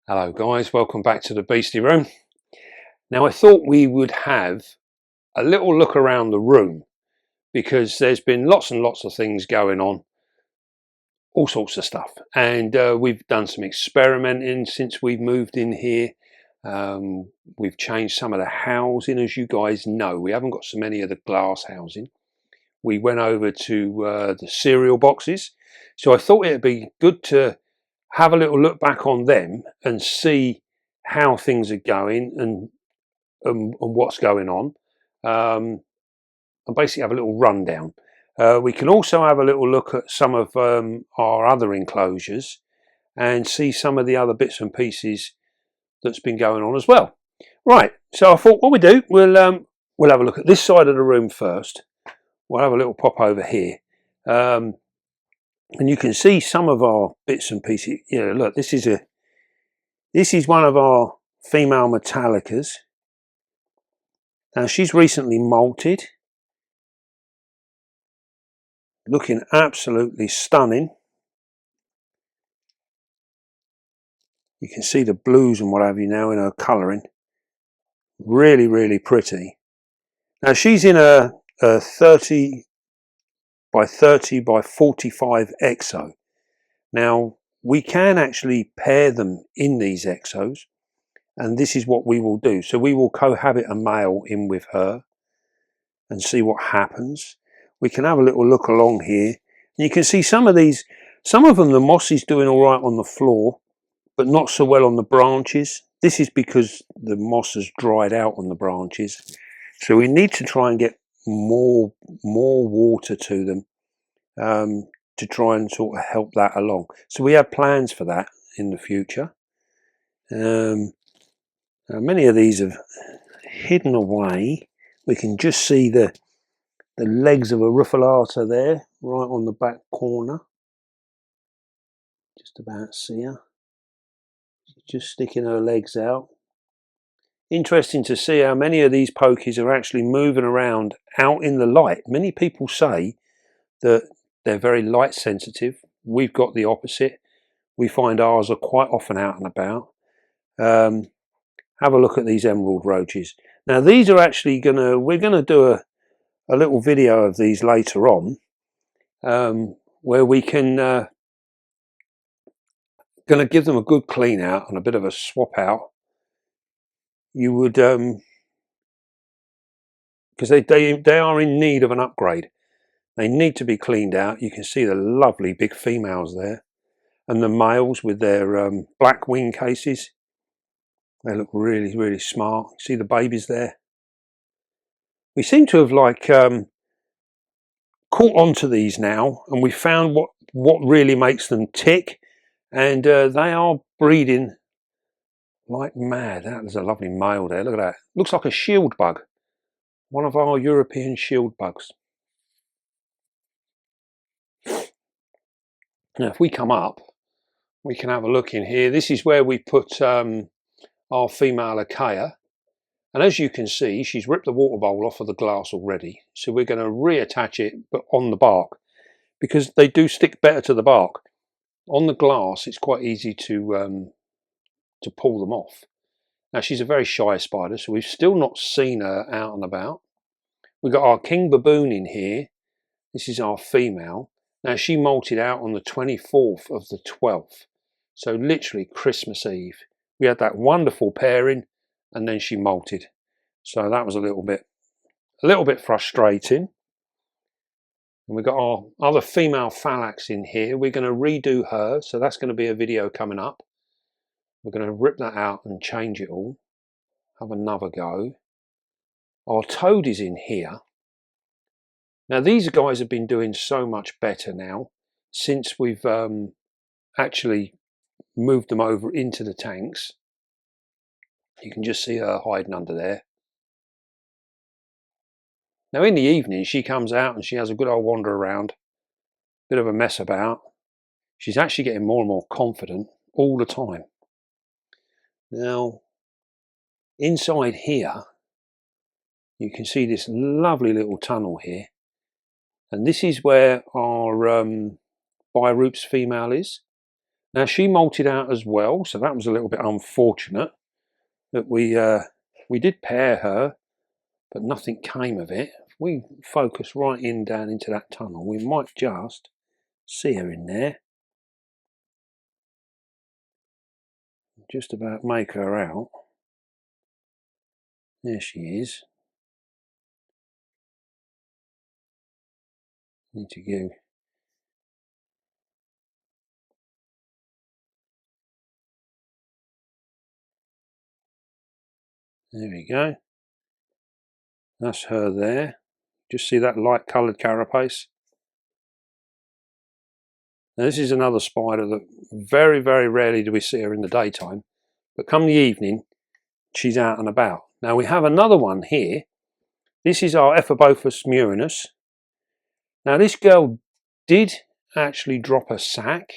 Hello guys, welcome back to the Beastie Room. Now I thought we would have a little look around the room because there's been lots and lots of things going on, all sorts of stuff, and we've done some experimenting since we've moved in here. We've changed some of the housing, as you guys know. We haven't got so many of the glass housing. We went over to the cereal boxes, so I thought it'd be good to have a little look back on them and see how things are going and what's going on, and basically have a little rundown. We can also have a little look at some of our other enclosures and see some of the other bits and pieces that's been going on as well. Right, so I thought what we do, we'll have a look at this side of the room first. We'll have a little pop over here. And you can see some of our bits and pieces. Yeah, look, this is one of our female Metallicas. Now she's recently molted, looking absolutely stunning. You can see the blues and what have you now in her colouring. Really, really pretty. Now she's in a 30 by 30 by 45 exo. Now we can actually pair them in these exos, and this is what we will do. So we will cohabit a male in with her and see what happens. We can have a little look along here, and you can see some of these, some of them the moss is doing all right on the floor, but not so well on the branches. This is because the moss has dried out on the branches, so we need to try and get more water to them to try and sort of help that along. So we have plans for that in the future. Now many of these have hidden away. We can just see the legs of a ruffulata there, right on the back corner. Just about see her. She's just sticking her legs out. Interesting to see how many of these pokies are actually moving around out in the light. Many people say that they're very light sensitive. We've got the opposite. We find ours are quite often out and about. Have a look at these Emerald Roaches. Now these are actually we're gonna do a little video of these later on, where we can gonna give them a good clean out and a bit of a swap out. You would because they are in need of an upgrade. They need to be cleaned out. You can see the lovely big females there, and the males with their black wing cases. They look really, really smart. See the babies there. We seem to have like caught onto these now, and we found what really makes them tick, and they are breeding like mad. That was a lovely male there. Look at that. Looks like a shield bug. One of our European shield bugs. Now if we come up, we can have a look in here. This is where we put our female Achaia, and as you can see, she's ripped the water bowl off of the glass already, so we're going to reattach it but on the bark, because they do stick better to the bark. On the glass it's quite easy to pull them off. Now she's a very shy spider, so we've still not seen her out and about. We've got our king baboon in here. This is our female. Now she molted out on the 24th of the 12th, so literally Christmas Eve. We had that wonderful pairing, and then she molted. So that was a little bit frustrating. And we've got our other female phallax in here. We're going to redo her, so that's going to be a video coming up. We're going to rip that out and change it all. Have another go. Our toad is in here. Now these guys have been doing so much better now since we've actually moved them over into the tanks. You can just see her hiding under there. Now in the evening she comes out and she has a good old wander around, bit of a mess about. She's actually getting more and more confident all the time. Now inside here you can see this lovely little tunnel here, and this is where our Biroop's female is. Now she molted out as well, so that was a little bit unfortunate that we did pair her, but nothing came of it. If we focus right in down into that tunnel, we might just see her in there. Just about make her out. There she is. Need to go. There we go. That's her there. Just see that light coloured carapace. Now this is another spider that very, very rarely do we see her in the daytime, but come the evening, she's out and about. Now we have another one here. This is our Ephobophus murinus. Now this girl did actually drop a sac.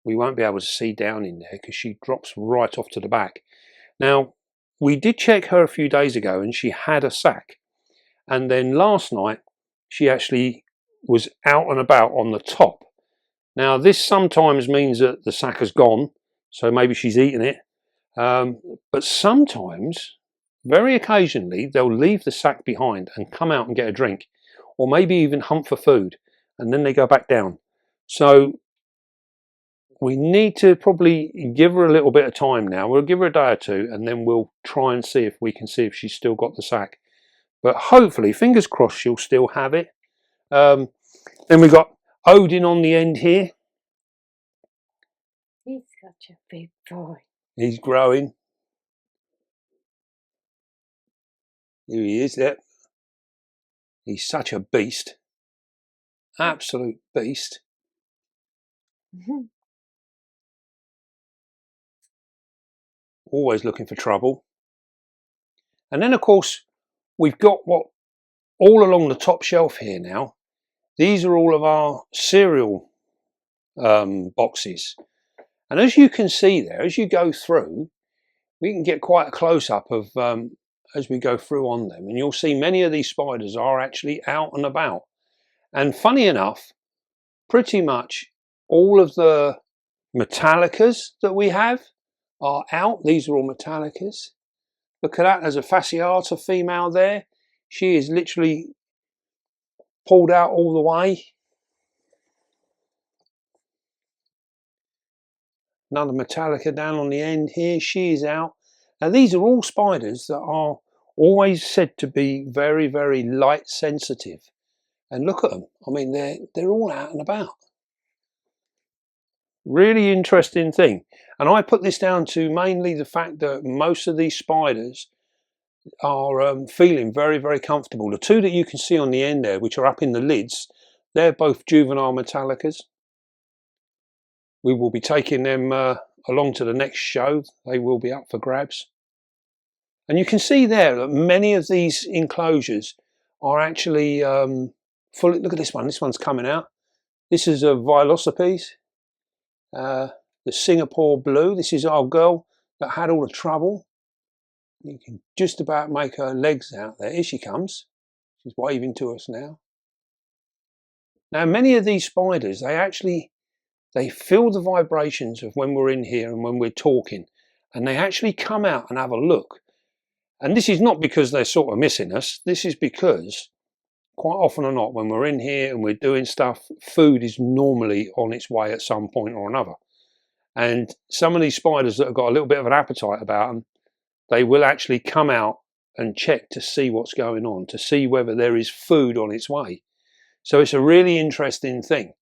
We won't be able to see down in there because she drops right off to the back. Now we did check her a few days ago and she had a sac. And then last night she actually was out and about on the top. Now this sometimes means that the sac has gone, so maybe she's eaten it. But sometimes, very occasionally, they'll leave the sac behind and come out and get a drink, or maybe even hunt for food, and then they go back down. So we need to probably give her a little bit of time now. We'll give her a day or two, and then we'll try and see if we can see if she's still got the sac. But hopefully, fingers crossed, she'll still have it. Then we've got Odin on the end here. He's such a big boy. He's growing. Here he is there. He's such a beast. Absolute beast. Always looking for trouble. And then of course we've got what all along the top shelf here now. These are all of our cereal boxes. And as you can see there, as you go through, we can get quite a close-up of as we go through on them. And you'll see many of these spiders are actually out and about. And funny enough, pretty much all of the Metallicas that we have are out. These are all Metallicas. Look at that, there's a fasciata female there. She is literally pulled out all the way. Another Metallica down on the end here, she is out. Now these are all spiders that are always said to be very, very light sensitive. And look at them, I mean they're all out and about. Really interesting thing. And I put this down to mainly the fact that most of these spiders are feeling very, very comfortable. The two that you can see on the end there, which are up in the lids, they're both juvenile Metallicas. We will be taking them along to the next show. They will be up for grabs. And you can see there that many of these enclosures are actually fully. Look at this one. This one's coming out. This is a Vilocipes, the Singapore Blue. This is our girl that had all the trouble. You can just about make her legs out there. Here she comes. She's waving to us now. Now, many of these spiders, they feel the vibrations of when we're in here and when we're talking, and they actually come out and have a look. And this is not because they're sort of missing us. This is because quite often or not, when we're in here and we're doing stuff, food is normally on its way at some point or another. And some of these spiders that have got a little bit of an appetite about them, they will actually come out and check to see what's going on, to see whether there is food on its way. So it's a really interesting thing.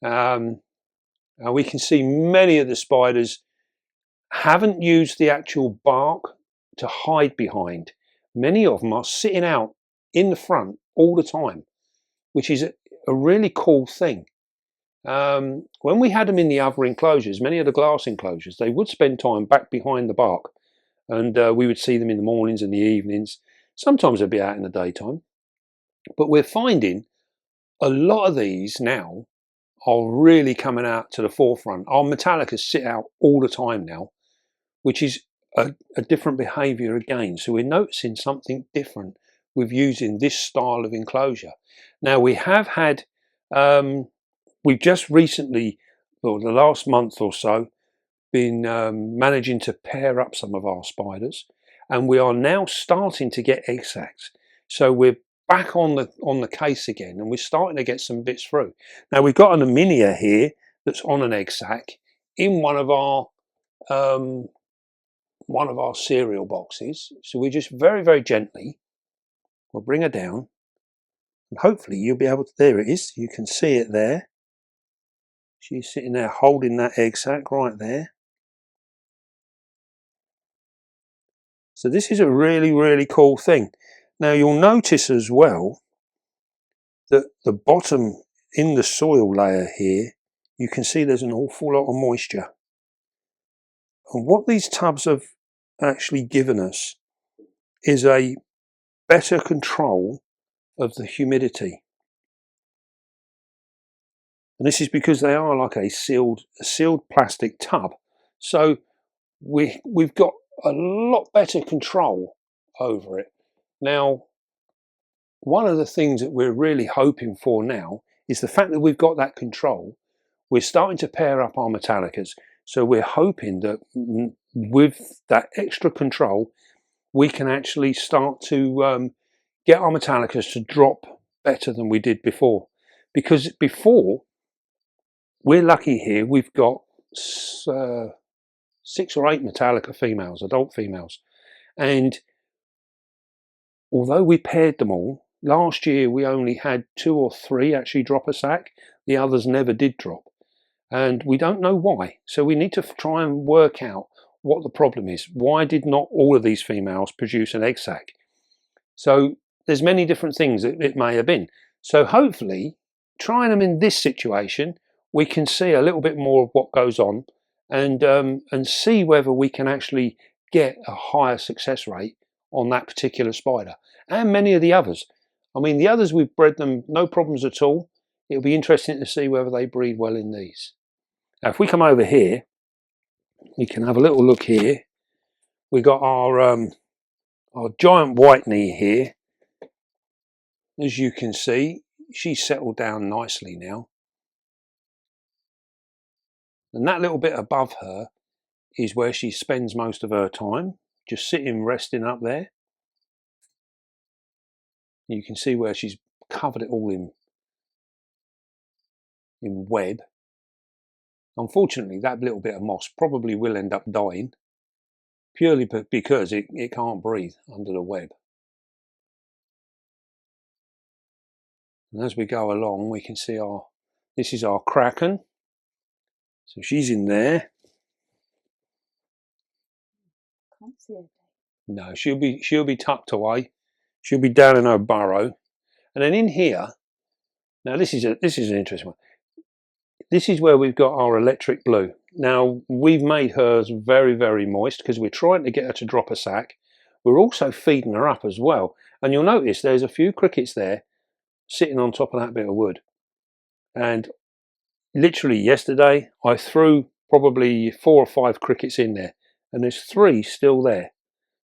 We can see many of the spiders haven't used the actual bark to hide behind. Many of them are sitting out in the front all the time, which is a really cool thing. When we had them in the other enclosures, many of the glass enclosures, they would spend time back behind the bark. And we would see them in the mornings and the evenings. Sometimes they'd be out in the daytime. But we're finding a lot of these now are really coming out to the forefront. Our Metallicas sit out all the time now, which is a different behaviour again. So we're noticing something different with using this style of enclosure. Now we have had, we've just recently or the last month or so, been managing to pair up some of our spiders, and we are now starting to get egg sacs. So we're back on the case again, and we're starting to get some bits through. Now we've got an Aminia here that's on an egg sac in one of our cereal boxes. So we just very gently, we'll bring her down, and hopefully you'll be able to, there it is, you can see it there. She's sitting there holding that egg sac right there. So this is a really cool thing. Now you'll notice as well that the bottom in the soil layer here, you can see there's an awful lot of moisture. And what these tubs have actually given us is a better control of the humidity. And this is because they are like a sealed plastic tub. So we've got a lot better control over it. Now, one of the things that we're really hoping for now is the fact that we've got that control. We're starting to pair up our Metallicas. So we're hoping that with that extra control, we can actually start to get our Metallicas to drop better than we did before. Because before, we're lucky here, we've got 6 or 8 Metallica females, adult females. And although we paired them all, last year we only had 2 or 3 actually drop a sac. The others never did drop. And we don't know why. So we need to try and work out what the problem is. Why did not all of these females produce an egg sac? So there's many different things that it may have been. So hopefully, trying them in this situation, we can see a little bit more of what goes on, and see whether we can actually get a higher success rate on that particular spider and many of the others. I mean, the others, we've bred them no problems at all. It'll be interesting to see whether they breed well in these. Now, if we come over here, we can have a little look here. We got our giant white knee here. As you can see, she's settled down nicely now. And that little bit above her is where she spends most of her time, just sitting, resting up there. You can see where she's covered it all in web. Unfortunately, that little bit of moss probably will end up dying, purely because it can't breathe under the web. And as we go along, we can see this is our Kraken. So she's in there. Can't see her. No, she'll be tucked away. She'll be down in her burrow. And then in here, now this is an interesting one. This is where we've got our electric blue. Now we've made hers very moist because we're trying to get her to drop a sac. We're also feeding her up as well. And you'll notice there's a few crickets there sitting on top of that bit of wood. And literally yesterday, I threw probably 4 or 5 crickets in there, and there's 3 still there.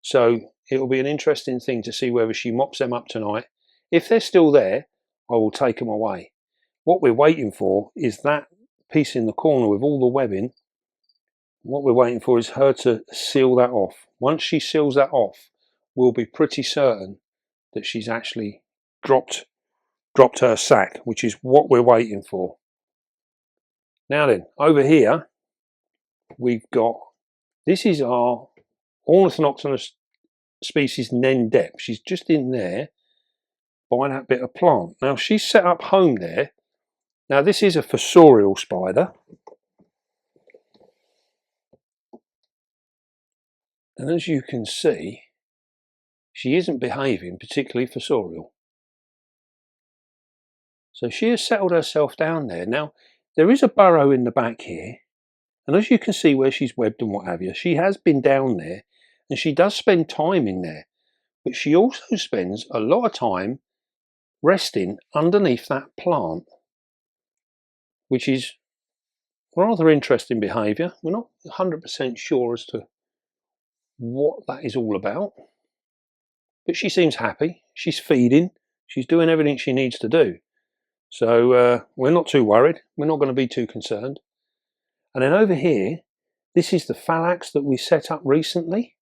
So it'll be an interesting thing to see whether she mops them up tonight. If they're still there, I will take them away. What we're waiting for is that piece in the corner with all the webbing. What we're waiting for is her to seal that off. Once she seals that off, we'll be pretty certain that she's actually dropped her sac, which is what we're waiting for. Now then, over here, we've got, this is our Ornithonoxenus species Nendep. She's just in there by that bit of plant. Now she's set up home there. Now this is a fossorial spider. And as you can see, she isn't behaving particularly fossorial. So she has settled herself down there. Now, there is a burrow in the back here. And as you can see where she's webbed and what have you, she has been down there and she does spend time in there. But she also spends a lot of time resting underneath that plant, which is rather interesting behaviour. We're not 100% sure as to what that is all about. But she seems happy. She's feeding. She's doing everything she needs to do. So we're not too worried. We're not going to be too concerned. And then over here, this is the phalanx that we set up recently.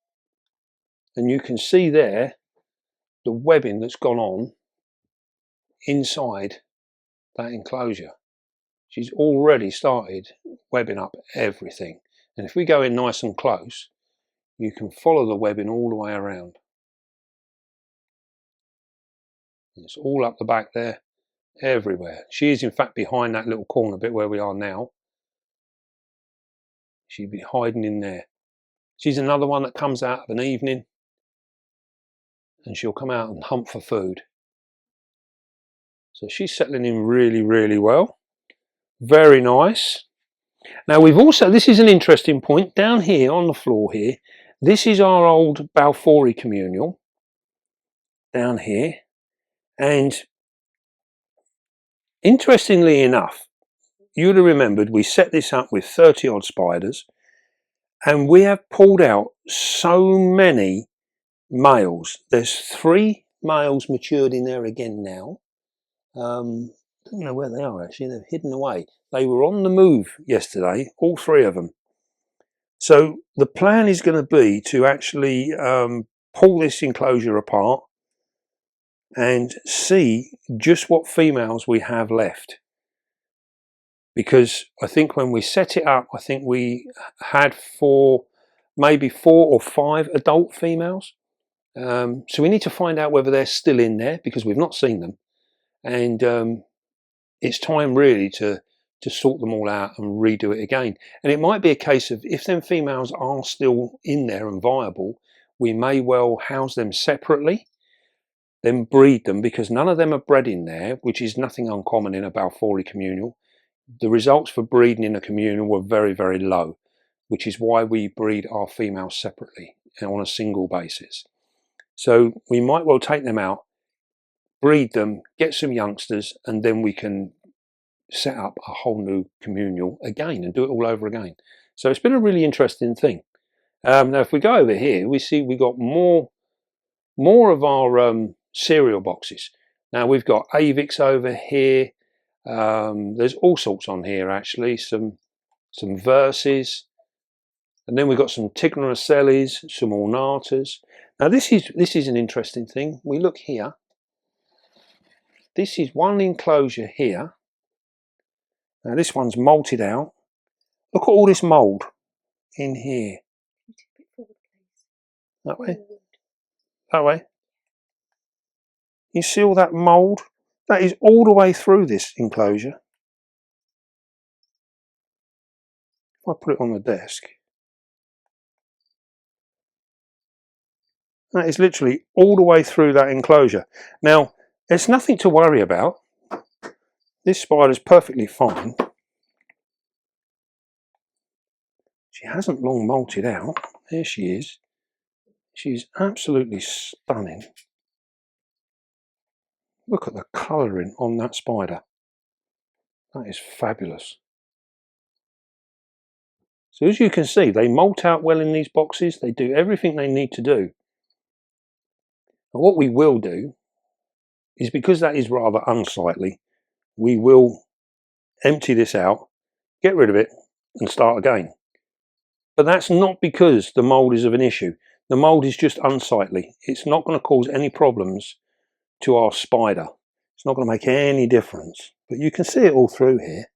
And you can see there the webbing that's gone on inside that enclosure. She's already started webbing up everything. And if we go in nice and close, you can follow the webbing all the way around. It's all up the back there, everywhere. She is in fact behind that little corner bit where we are now. She'd be hiding in there. She's another one that comes out of an evening and she'll come out and hunt for food. So she's settling in really, really well. Very nice. Now we've also, this is an interesting point, down here on the floor here, this is our old Balfouri communal down here. And interestingly enough, you'd have remembered we set this up with 30 odd spiders and we have pulled out so many males. There's 3 males matured in there again now. I don't know where they are actually, they're hidden away. They were on the move yesterday, all 3 of them. So the plan is going to be to actually pull this enclosure apart and see just what females we have left. Because I think when we set it up, I think we had maybe 4 or 5 adult females. So we need to find out whether they're still in there because we've not seen them. And it's time really to sort them all out and redo it again. And it might be a case of if them females are still in there and viable, we may well house them separately, then breed them, because none of them are bred in there, which is nothing uncommon in a Balfouri communal. The results for breeding in a communal were very, very low, which is why we breed our females separately and on a single basis. So we might well take them out, breed them, get some youngsters, and then we can set up a whole new communal again and do it all over again. So it's been a really interesting thing. Now if we go over here, we see we got more of our cereal boxes. Now we've got Avix over here. There's all sorts on here actually, some Verses, and then we've got some Tigranocellis, some Ornatas. Now this is an interesting thing. We look here. This is one enclosure here. Now this one's molted out. Look at all this mould in here. That way. That way. You see all that mould? That is all the way through this enclosure. If I put it on the desk, that is literally all the way through that enclosure. Now, there's nothing to worry about. This spider's perfectly fine. She hasn't long molted out. There she is. She's absolutely stunning. Look at the colouring on that spider. That is fabulous. So as you can see, they molt out well in these boxes. They do everything they need to do. And what we will do is, because that is rather unsightly, we will empty this out, get rid of it and start again. But that's not because the mould is of an issue. The mould is just unsightly. It's not going to cause any problems to our spider. It's not going to make any difference. But you can see it all through here.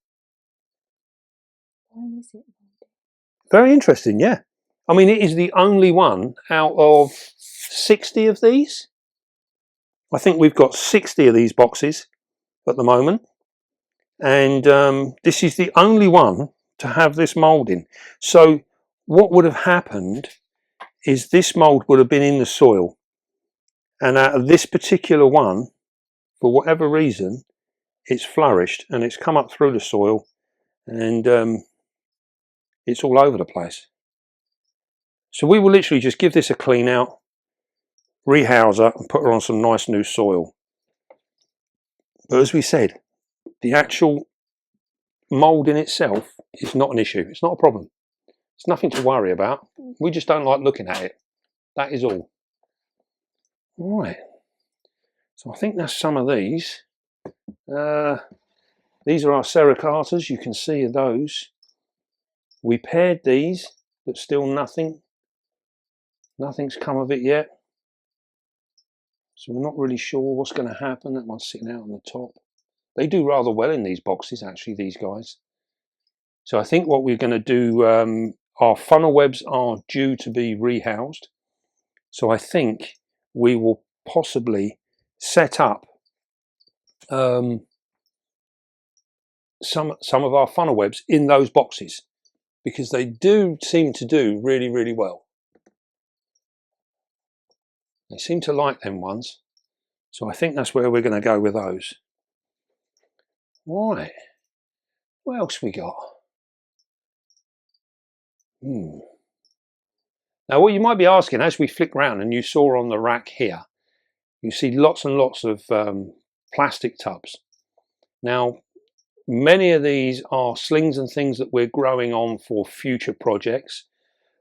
Why is it? Very interesting, yeah. I mean, it is the only one out of 60 of these. I think we've got 60 of these boxes at the moment. And this is the only one to have this mould in. So what would have happened is this mould would have been in the soil. And out of this particular one, for whatever reason, it's flourished and it's come up through the soil and it's all over the place. So we will literally just give this a clean out, rehouse her and put her on some nice new soil. But as we said, the actual mould in itself is not an issue. It's not a problem. It's nothing to worry about. We just don't like looking at it. That is all. Right. So I think that's some of these. These are our sericatas. You can see those. We paired these, but still nothing's come of it yet. So we're not really sure what's going to happen. That one's sitting out on the top. They do rather well in these boxes, actually, these guys. So I think what we're going to do, our funnel webs are due to be rehoused. So I think we will possibly set up some of our funnel webs in those boxes, because they do seem to do really, really well. They seem to like them ones. So I think that's where we're going to go with those. Right. What else we got? Now, what you might be asking, as we flick round, and you saw on the rack here, you see lots and lots of plastic tubs. Now, many of these are slings and things that we're growing on for future projects.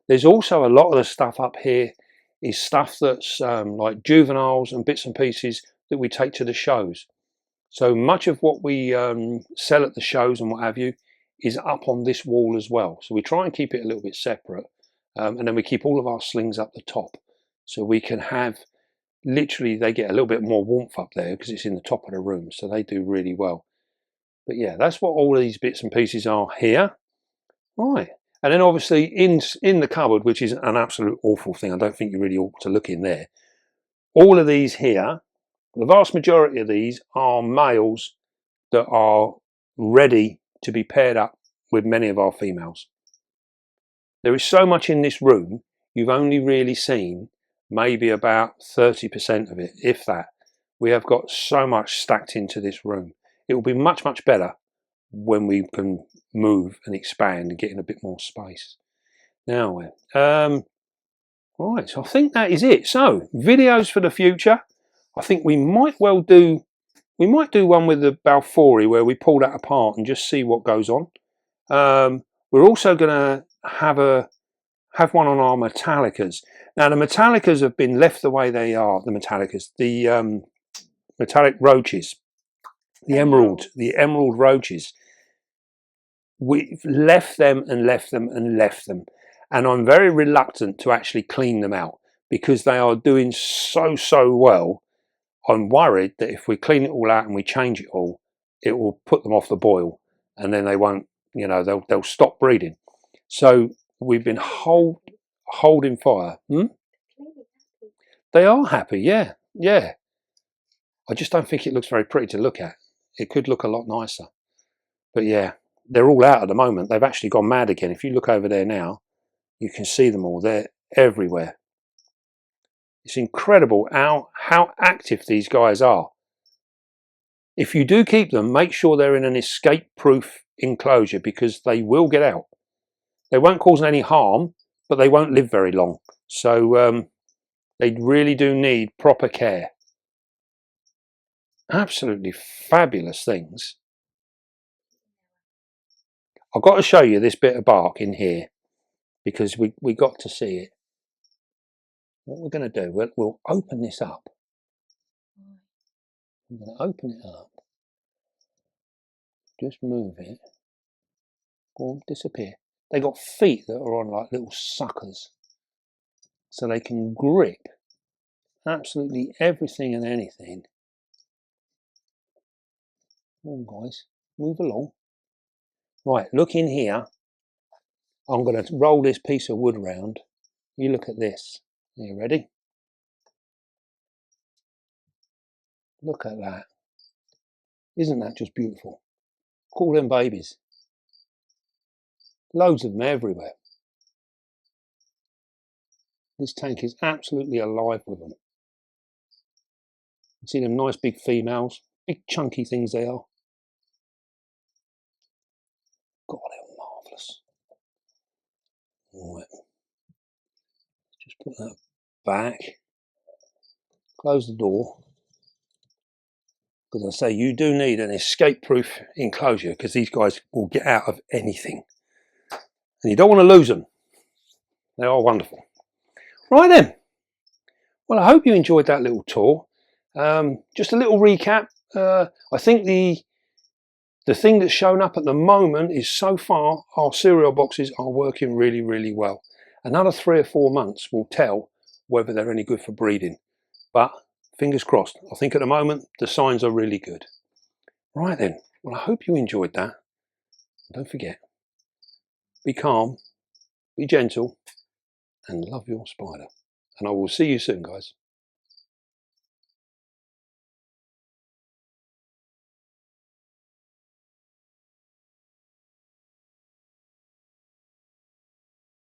There's also a lot of the stuff up here is stuff that's like juveniles and bits and pieces that we take to the shows. So much of what we sell at the shows and what have you is up on this wall as well. So we try and keep it a little bit separate, and then we keep all of our slings up the top, so we can have, literally, they get a little bit more warmth up there because it's in the top of the room, so they do really well. But yeah, that's what all of these bits and pieces are here. Right. And then obviously in the cupboard, which is an absolute awful thing, I don't think you really ought to look in there. All of these here, the vast majority of these are males that are ready to be paired up with many of our females. There is so much in this room, you've only really seen maybe about 30% of it, if that. We have got so much stacked into this room. It will be much, much better when we can move and expand and get in a bit more space. Now, right, so I think that is it. So, videos for the future. I think we might well do, one with the Balfouri where we pull that apart and just see what goes on. We're also going to have one on our Metallicas. Now, the Metallicas have been left the way they are. The Metallicas, the metallic roaches, the Emerald Roaches. We've left them and left them and left them, and I'm very reluctant to actually clean them out because they are doing so well. I'm worried that if we clean it all out and we change it all, it will put them off the boil, and then they won't, you know, they'll stop breeding. So we've been holding fire. They are happy, yeah. I just don't think it looks very pretty to look at. It could look a lot nicer, but yeah. They're all out at the moment. They've actually gone mad again. If you look over there now, you can see them all. They're everywhere. It's incredible how active these guys are. If you do keep them, make sure they're in an escape-proof enclosure because they will get out. They won't cause any harm, but they won't live very long. So they really do need proper care. Absolutely fabulous things. I've got to show you this bit of bark in here because we got to see it. What we're going to do, we'll open this up. I'm going to open it up. Just move it. Go on, disappear. They got feet that are on like little suckers, so they can grip absolutely everything and anything. Come on, guys, move along. Right, look in here. I'm going to roll this piece of wood round. You look at this. Are you ready? Look at that. Isn't that just beautiful? Call them babies. Loads of them everywhere. This tank is absolutely alive with them. You see them nice big females, big chunky things they are. God, they're marvellous. Right. Just put that back. Close the door. Because I say you do need an escape-proof enclosure because these guys will get out of anything. And you don't want to lose them. They are wonderful. Right then. Well, I hope you enjoyed that little tour. Just a little recap. I think the The thing that's shown up at the moment is so far our cereal boxes are working really, really well. Another 3 or 4 months will tell whether they're any good for breeding. But fingers crossed. I think at the moment the signs are really good. Right then. Well, I hope you enjoyed that. Don't forget, be calm, be gentle, and love your spider. And I will see you soon, guys.